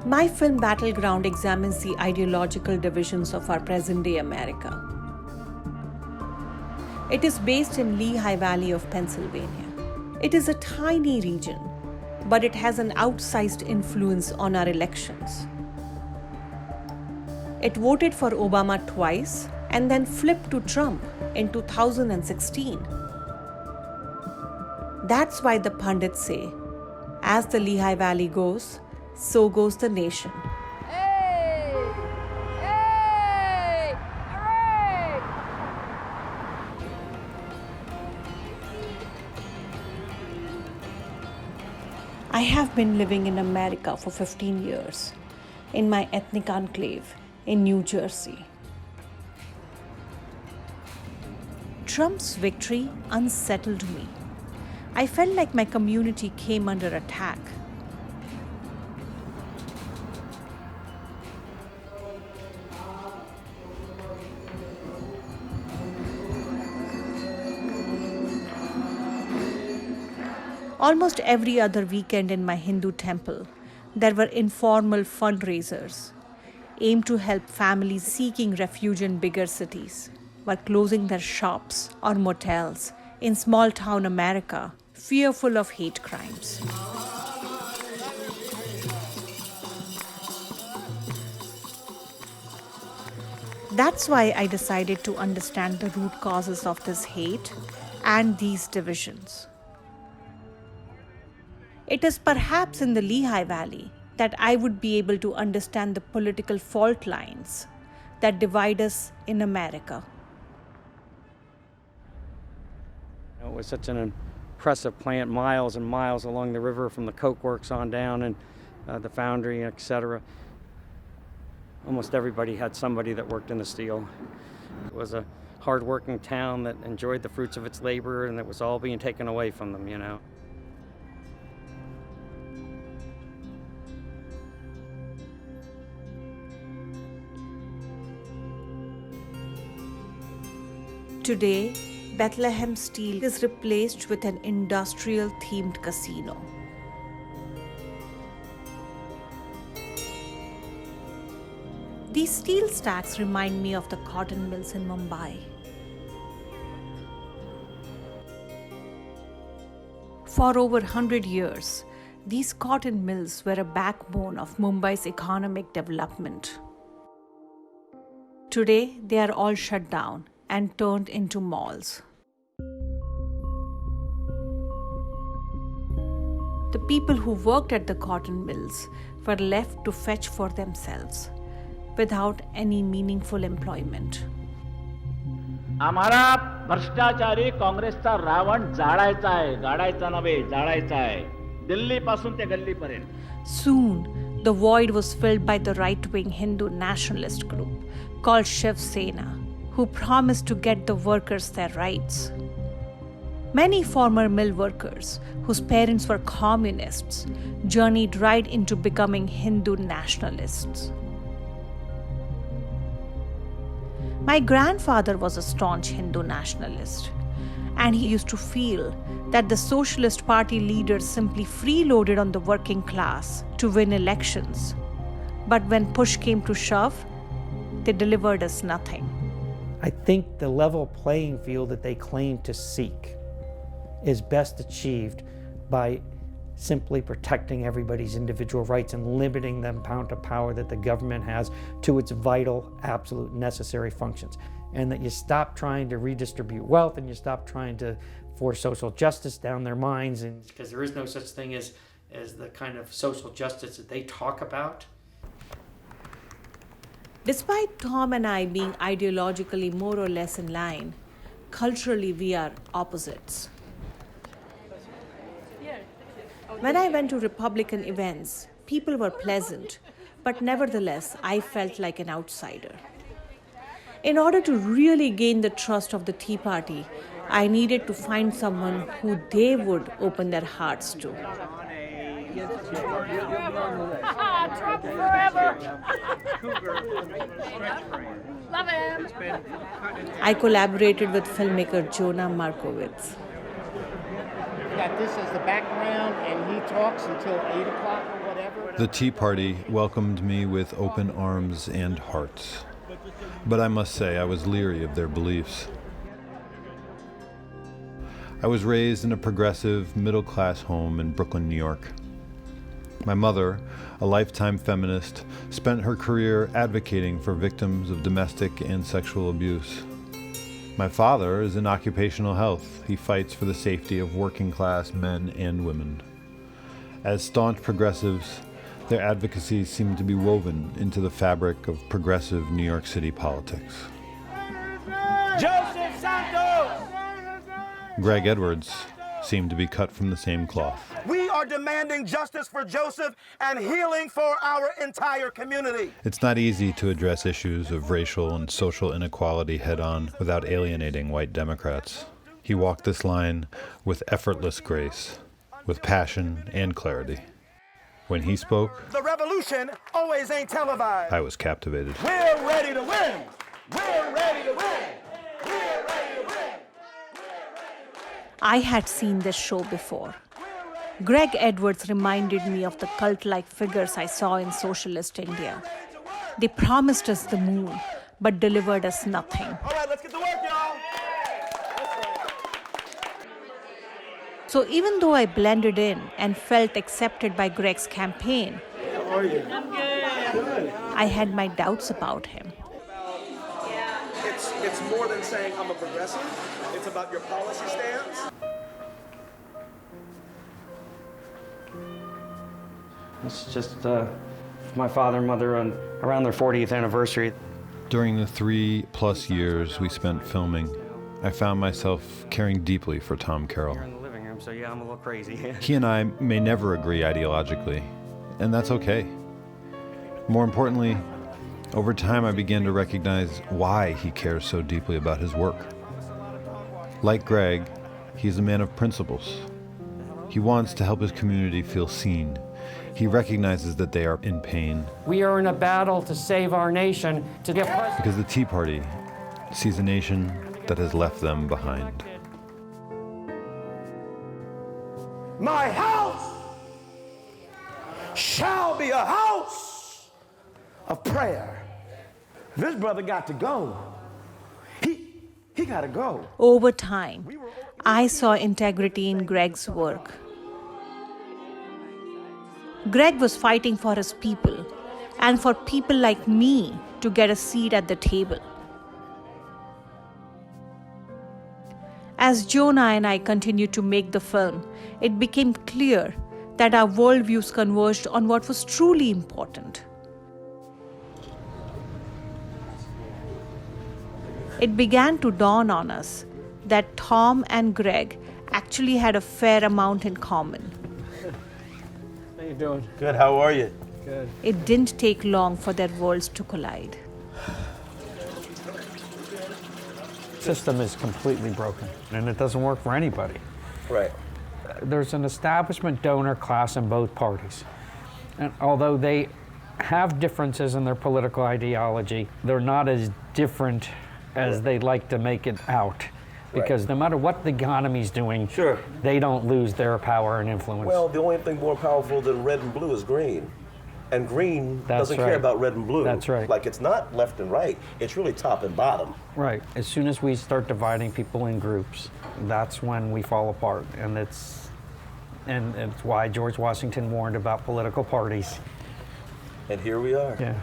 My film Battleground examines the ideological divisions of our present-day America. It is based in Lehigh Valley of Pennsylvania. It is a tiny region, but it has an outsized influence on our elections. It voted for Obama twice and then flipped to Trump in 2016. That's why the pundits say, as the Lehigh Valley goes, so goes the nation. Hey! Hey! Hooray! I have been living in America for 15 years, in my ethnic enclave in New Jersey. Trump's victory unsettled me. I felt like my community came under attack. Almost every other weekend in my Hindu temple, there were informal fundraisers aimed to help families seeking refuge in bigger cities while closing their shops or motels in small town America, fearful of hate crimes. That's why I decided to understand the root causes of this hate and these divisions. It is perhaps in the Lehigh Valley that I would be able to understand the political fault lines that divide us in America. It was such an impressive plant, miles and miles along the river from the coke works on down and the foundry, etc. Almost everybody had somebody that worked in the steel. It was a hard-working town that enjoyed the fruits of its labor, and it was all being taken away from them, you know. Today, Bethlehem Steel is replaced with an industrial-themed casino. These steel stacks remind me of the cotton mills in Mumbai. For over 100 years, these cotton mills were a backbone of Mumbai's economic development. Today, they are all shut down and turned into malls. The people who worked at the cotton mills were left to fetch for themselves without any meaningful employment. आम्हाला भ्रष्टाचारी काँग्रेसचा रावण जाळायचा आहे, गाडायचा नव्हे, जाळायचा आहे, दिल्लीपासून ते गल्लीपर्यंत. Soon, the void was filled by the right-wing Hindu nationalist group called Shiv Sena, who promised to get the workers their rights. Many former mill workers, whose parents were communists, journeyed right into becoming Hindu nationalists. My grandfather was a staunch Hindu nationalist, and he used to feel that the Socialist Party leaders simply freeloaded on the working class to win elections. But when push came to shove, they delivered us nothing. I think the level playing field that they claim to seek is best achieved by simply protecting everybody's individual rights and limiting the amount of power that the government has to its vital, absolute, necessary functions. And that you stop trying to redistribute wealth and you stop trying to force social justice down their minds. And because there is no such thing as the kind of social justice that they talk about. Despite Tom and I being ideologically more or less in line, culturally we are opposites. When I went to Republican events, people were pleasant, but nevertheless, I felt like an outsider. In order to really gain the trust of the Tea Party, I needed to find someone who they would open their hearts to. Trump forever! Love him! I collaborated with filmmaker Jonah Markowitz. Got this as the background, and he talks until 8 o'clock or whatever. The Tea Party welcomed me with open arms and hearts. But I must say I was leery of their beliefs. I was raised in a progressive, middle-class home in Brooklyn, New York. My mother, a lifetime feminist, spent her career advocating for victims of domestic and sexual abuse. My father is in occupational health. He fights for the safety of working-class men and women. As staunch progressives, their advocacy seemed to be woven into the fabric of progressive New York City politics. Joseph Santos! Greg Edwards seemed to be cut from the same cloth. We are demanding justice for Joseph and healing for our entire community. It's not easy to address issues of racial and social inequality head-on without alienating white Democrats. He walked this line with effortless grace, with passion and clarity. When he spoke, The revolution always ain't televised. I was captivated. We're ready to win. We're ready to win. We're ready to win. I had seen this show before. Greg Edwards reminded me of the cult-like figures I saw in socialist India. They promised us the moon, but delivered us nothing. All right, let's get to work, y'all. So even though I blended in and felt accepted by Greg's campaign, I had my doubts about him. It's more than saying I'm a progressive. It's about your policy stance. It's just my father and mother around their 40th anniversary. During the 3+ years we spent filming, I found myself caring deeply for Tom Carroll. You're in the living room, so yeah, I'm a little crazy. He and I may never agree ideologically, and that's okay. More importantly, over time I began to recognize why he cares so deeply about his work. Like Greg, he's a man of principles. He wants to help his community feel seen. He recognizes that they are in pain. We are in a battle to save our nation, to get Because the Tea Party sees a nation that has left them behind. My house shall be a house of prayer. This brother got to go. He got to go. Over time, I saw integrity in Greg's work. Greg was fighting for his people and for people like me to get a seat at the table. As Jonah and I continued to make the film, it became clear that our worldviews converged on what was truly important. It began to dawn on us that Tom and Greg actually had a fair amount in common. How you doing? Good, how are you? Good. It didn't take long for their worlds to collide. System is completely broken, and it doesn't work for anybody. Right. There's an establishment donor class in both parties. And although they have differences in their political ideology, they're not as different as they'd like to make it out. Because no matter what the economy's doing, Sure. they don't lose their power and influence. Well, the only thing more powerful than red and blue is green. And green That's doesn't care right. about red and blue. That's right. Like, it's not left and right, it's really top and bottom. Right. As soon as we start dividing people in groups, that's when we fall apart. And it's why George Washington warned about political parties. And here we are. Yeah.